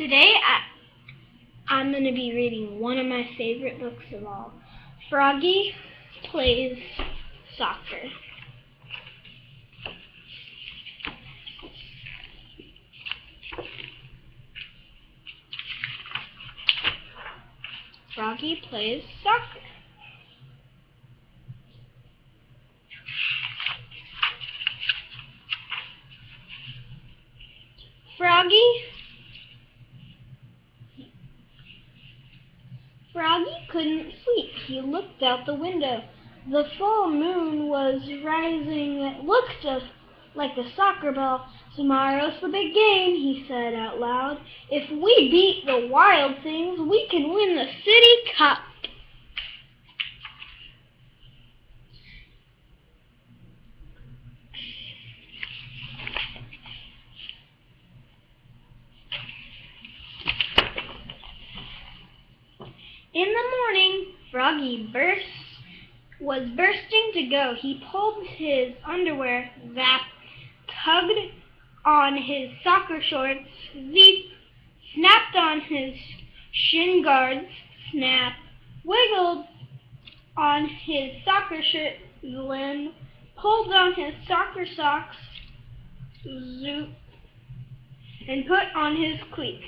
Today I'm going to be reading one of my favorite books of all. Froggy Plays Soccer. Froggy Plays Soccer. Froggy couldn't sleep. He looked out the window. The full moon was rising. It looked just like a soccer ball. "Tomorrow's the big game," he said out loud. "If we beat the Wild Things, we can win the City Cup." In the morning, Froggy was bursting to go. He pulled his underwear, zap, tugged on his soccer shorts, zeep, snapped on his shin guards, snap, wiggled on his soccer shirt, zlim, pulled on his soccer socks, zoop, and put on his cleats,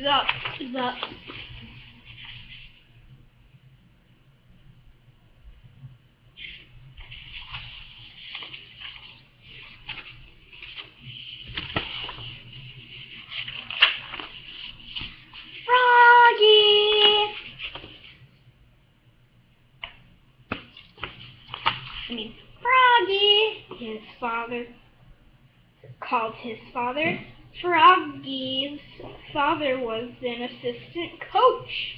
zup, zup. Froggy, his father called his father. Froggy's father was an assistant coach.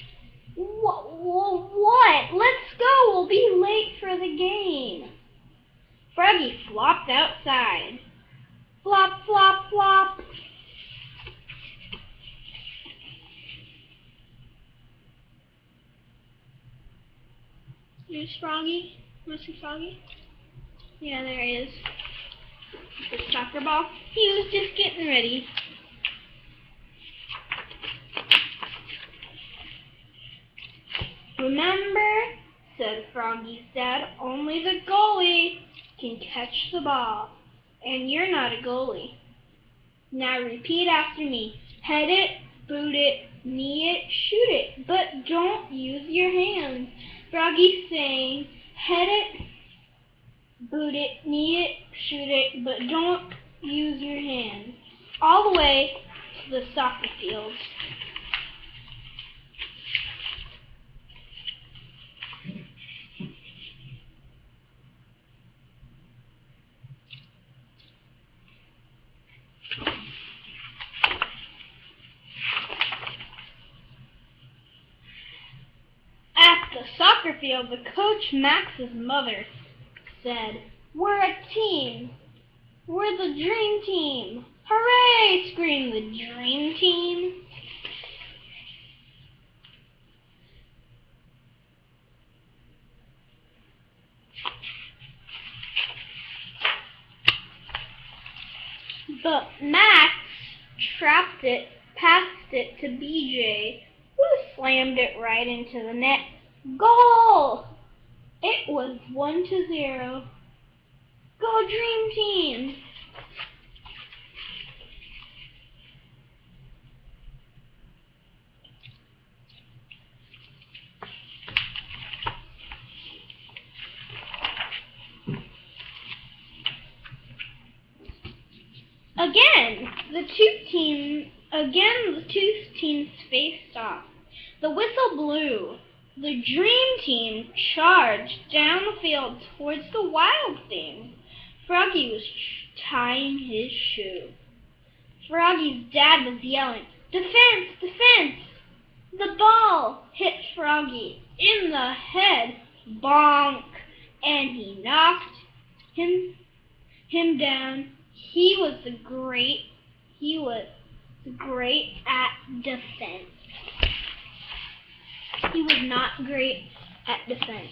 What? Let's go. We'll be late for the game. Froggy flopped outside. Flop, flop, flop. Here's Froggy. Want to see Froggy? Yeah, there he is. The soccer ball. He was just getting ready. "Remember," said Froggy's dad, "only the goalie can catch the ball. And you're not a goalie. Now repeat after me. Head it, boot it, knee it, shoot it. But don't use your hands." Froggy sang, "Head it, boot it, knee it, shoot it, but don't use your hands," all the way to the soccer field. At the soccer field, the coach, Max's mother, said, "We're a team. We're the dream team." "Hooray!" screamed the dream team. But Max trapped it, passed it to BJ, who slammed it right into the net. Goal! It was 1-0. Go Dream Team! The two teams faced off. The whistle blew. The Dream Team charged down the field towards the Wild Thing. Froggy was tying his shoe. Froggy's dad was yelling, "Defense! Defense!" The ball hit Froggy in the head, bonk, and he knocked him down. He was great at defense. He was not great at defense.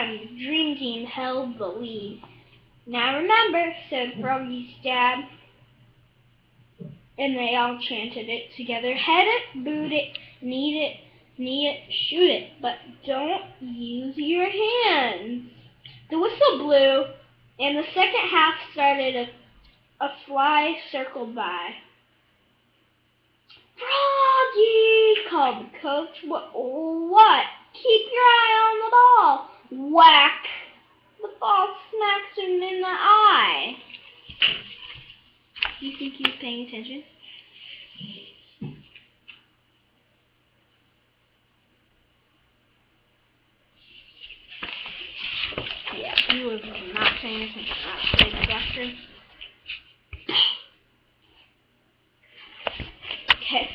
Froggy's dream team held the lead. "Now remember," said Froggy's dad, and they all chanted it together. "Head it, boot it, knee it, shoot it, but don't use your hands." The whistle blew, and the second half started. A fly circled by. "Froggy!" called the coach. What? Keep your eye on the ball." Whack! The ball smacked him in the eye. Do you think he was paying attention? Yeah, he was not paying attention. That's the exact. Okay.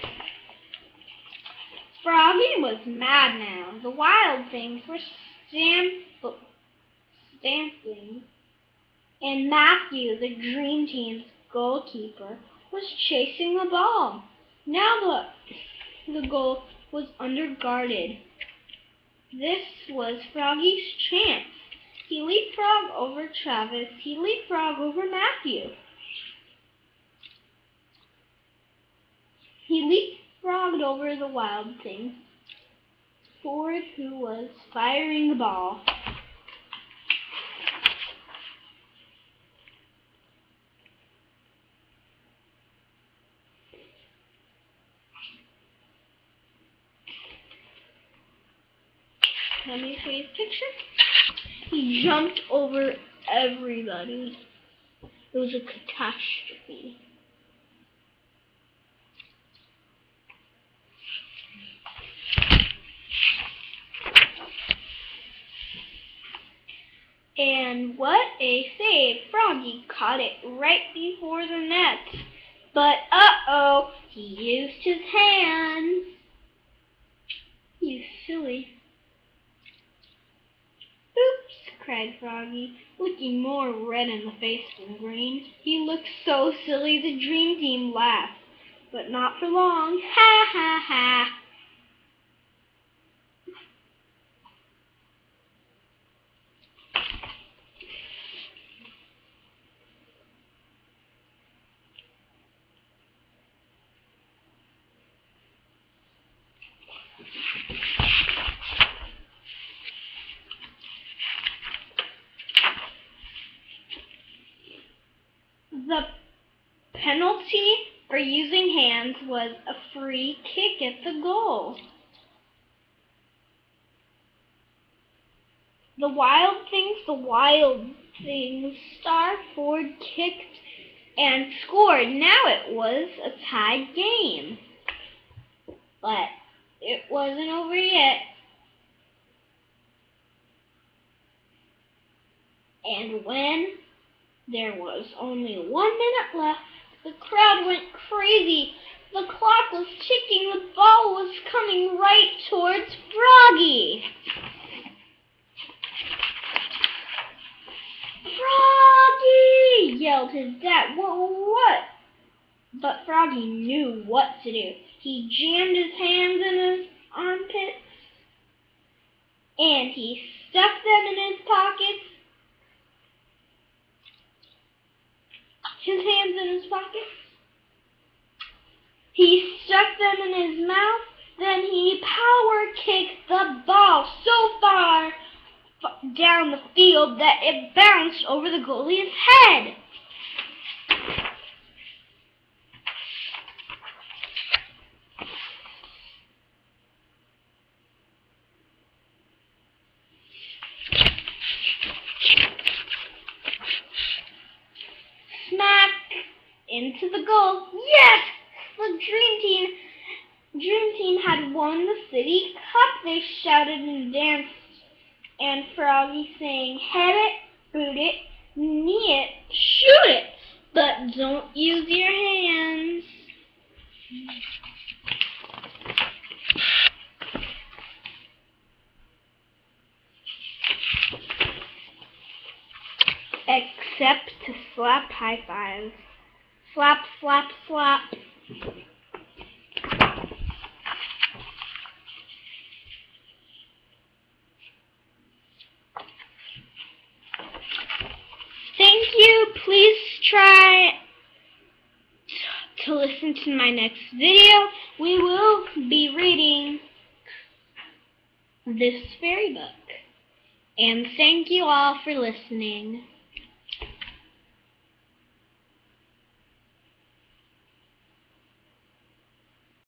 Froggy was mad now. The wild things were stamping, and Matthew, the dream team's goalkeeper, was chasing the ball. Now the goal was underguarded. This was Froggy's chance. He leapfrogged over Travis. He leapfrogged over Matthew. He leapfrogged over the wild thing, Ford, who was firing the ball. Let me show you a picture. He jumped over everybody. It was a catastrophe. And what a save! Froggy caught it right before the net. But uh-oh, he used his hands. You silly. "Oops," cried Froggy, looking more red in the face than green. He looked so silly the dream team laughed. But not for long. Ha ha ha. The penalty for using hands was a free kick at the goal. The wild things, Star Ford kicked and scored. Now it was a tied game. But it wasn't over yet. And when there was only 1 minute left, the crowd went crazy. The clock was ticking. The ball was coming right towards Froggy. "Froggy!" yelled his dad. What? But Froggy knew what to do. He jammed his hands in his armpits, and he stuffed them in his pockets. His hands in his pockets. He stuck them in his mouth. Then he power kicked the ball so far down the field that it bounced over the goalie's head. Smack into the goal. Yes! The dream team had won the city cup. They shouted and danced, and Froggy sang, "Head it, boot it, knee it, shoot it, but don't use your hands." Except to slap high fives. Slap, slap, slap. please try to listen to my next video. We will be reading this fairy book. And thank you all for listening.